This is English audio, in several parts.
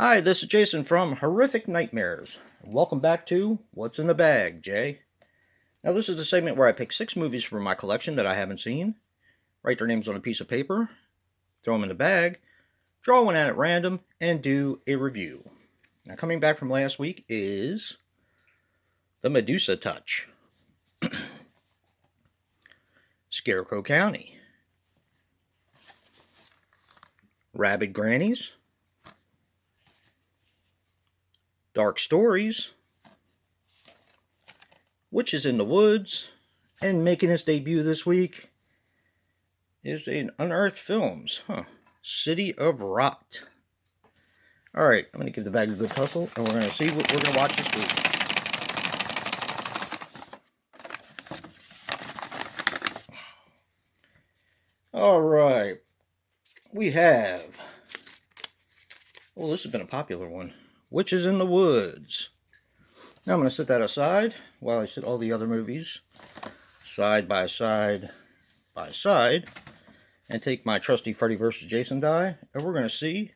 Hi, this is Jason from Horrific Nightmares. Welcome back to What's in the Bag, Jay. Now, this is the segment where I pick 6 movies from my collection that I haven't seen, write their names on a piece of paper, throw them in the bag, draw one out at random, and do a review. Now, coming back from last week is The Medusa Touch, Scarecrow County, Rabid Grannies, Dark Stories, Witches in the Woods, and making its debut this week is an Unearthed Films, City of Rot. Alright, I'm going to give the bag a good tussle, and we're going to see what we're going to watch this week. Alright, we have, well, this has been a popular one, Witches in the Woods. Now I'm going to set that aside while I set all the other movies side by side by side and take my trusty Freddy vs. Jason die, and we're going to see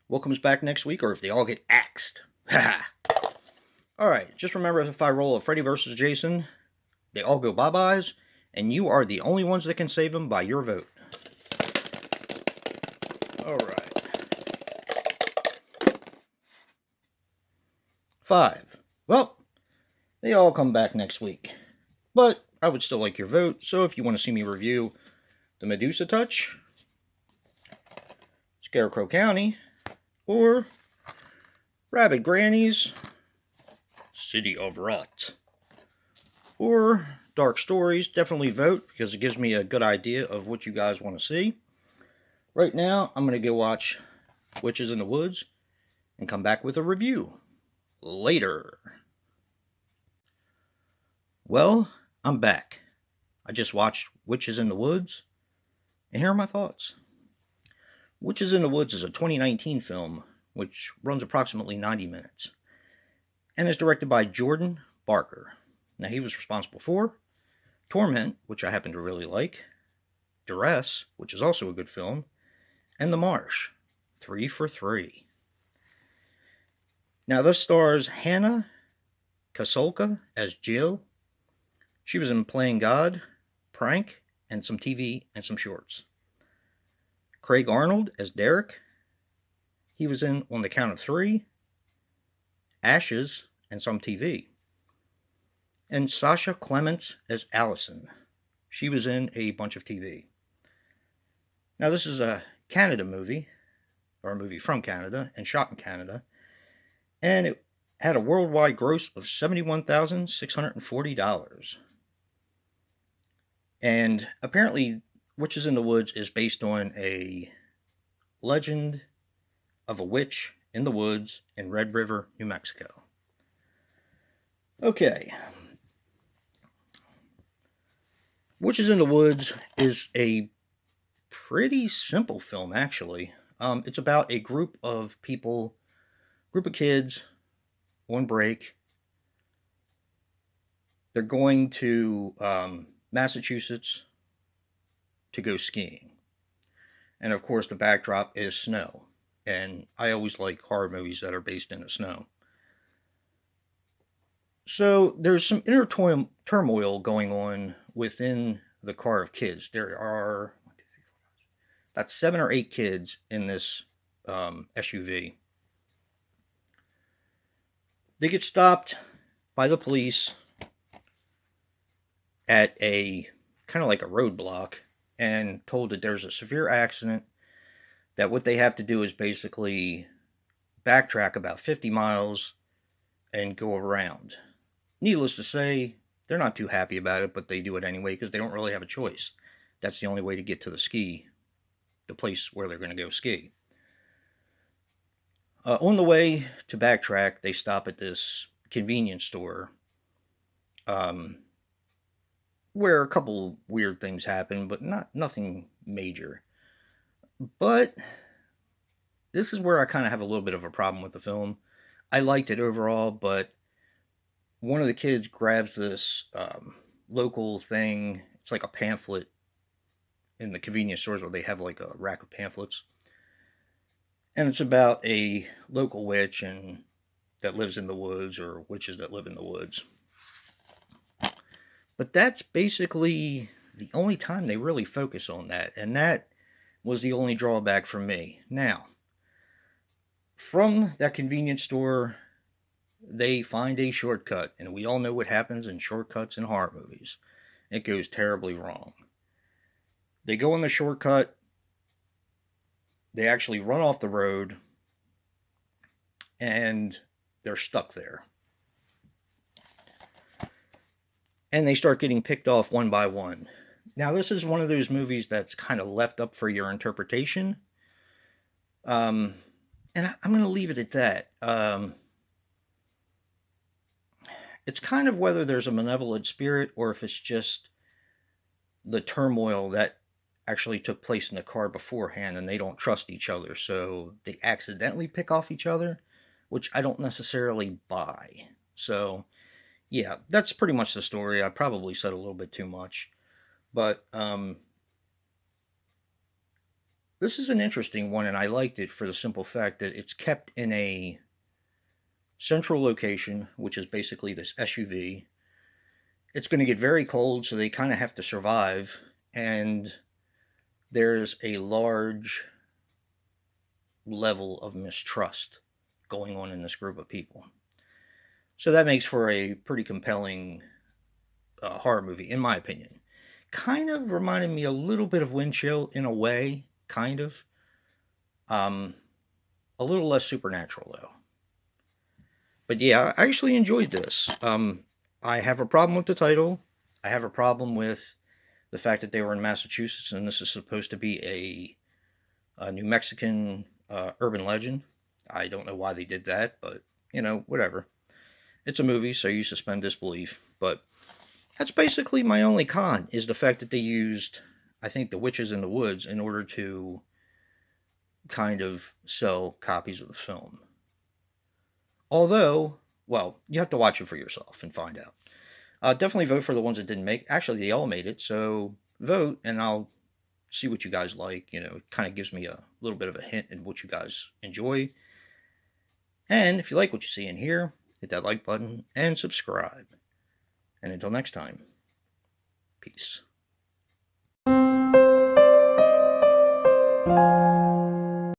what comes back next week, or if they all get axed. Alright, just remember, if I roll a Freddy vs. Jason, they all go bye-byes, and you are the only ones that can save them by your vote. Alright. 5. Well, they all come back next week. But I would still like your vote, so if you want to see me review The Medusa Touch, Scarecrow County, or Rabid Grannies, City of Rot, or Dark Stories, definitely vote, because it gives me a good idea of what you guys want to see. Right now, I'm going to go watch Witches in the Woods and come back with a review later. Well, I'm back. I just watched Witches in the Woods, and here are my thoughts. Witches in the Woods is a 2019 film, which runs approximately 90 minutes, and is directed by Jordan Barker. Now, he was responsible for Torment, which I happen to really like, Duress, which is also a good film, and The Marsh, 3 for 3. Now, this stars Hannah Kasolka as Jill. She was in Playing God, Prank, and some TV and some shorts. Craig Arnold as Derek. He was in On the Count of Three, Ashes, and some TV. And Sasha Clements as Allison. She was in a bunch of TV. Now, this is a Canada movie, or a movie from Canada, and shot in Canada. And it had a worldwide gross of $71,640. And apparently, Witches in the Woods is based on a legend of a witch in the woods in Red River, New Mexico. Okay. Witches in the Woods is a pretty simple film, actually. It's about a group of kids on break. They're going to Massachusetts to go skiing. And of course, the backdrop is snow. And I always like horror movies that are based in the snow. So there's some inner turmoil going on within the car of kids. There are about 7 or 8 kids in this SUV. They get stopped by the police at a kind of like a roadblock and told that there's a severe accident, that what they have to do is basically backtrack about 50 miles and go around. Needless to say, they're not too happy about it, but they do it anyway because they don't really have a choice. That's the only way to get to the place where they're going to go ski. On the way to backtrack, they stop at this convenience store where a couple weird things happen, but nothing major. But this is where I kind of have a little bit of a problem with the film. I liked it overall, but one of the kids grabs this local thing. It's like a pamphlet in the convenience stores where they have like a rack of pamphlets. And it's about a local witch and that lives in the woods, or witches that live in the woods. But that's basically the only time they really focus on that, and that was the only drawback for me. Now, from that convenience store, they find a shortcut, and we all know what happens in shortcuts in horror movies. It goes terribly wrong. They go on the shortcut, they actually run off the road, and they're stuck there. And they start getting picked off one by one. Now, this is one of those movies that's kind of left up for your interpretation. And I'm going to leave it at that. It's kind of whether there's a malevolent spirit or if it's just the turmoil that actually took place in the car beforehand and they don't trust each other. So they accidentally pick off each other, which I don't necessarily buy. So, yeah, that's pretty much the story. I probably said a little bit too much. But this is an interesting one, and I liked it for the simple fact that it's kept in a central location, which is basically this SUV. It's going to get very cold, so they kind of have to survive. And there's a large level of mistrust going on in this group of people. So that makes for a pretty compelling horror movie, in my opinion. Kind of reminded me a little bit of Wind Chill in a way, kind of. A little less supernatural, though. But yeah, I actually enjoyed this. I have a problem with the title. I have a problem with the fact that they were in Massachusetts and this is supposed to be a New Mexican urban legend. I don't know why they did that, but whatever. It's a movie, so you suspend disbelief. But that's basically my only con, is the fact that they used, I think, the Witches in the Woods in order to kind of sell copies of the film. Although, well, you have to watch it for yourself and find out. Definitely vote for the ones that didn't make. Actually, they all made it, so vote, and I'll see what you guys like. It kind of gives me a little bit of a hint at what you guys enjoy. And if you like what you see in here, hit that like button and subscribe. And until next time, peace.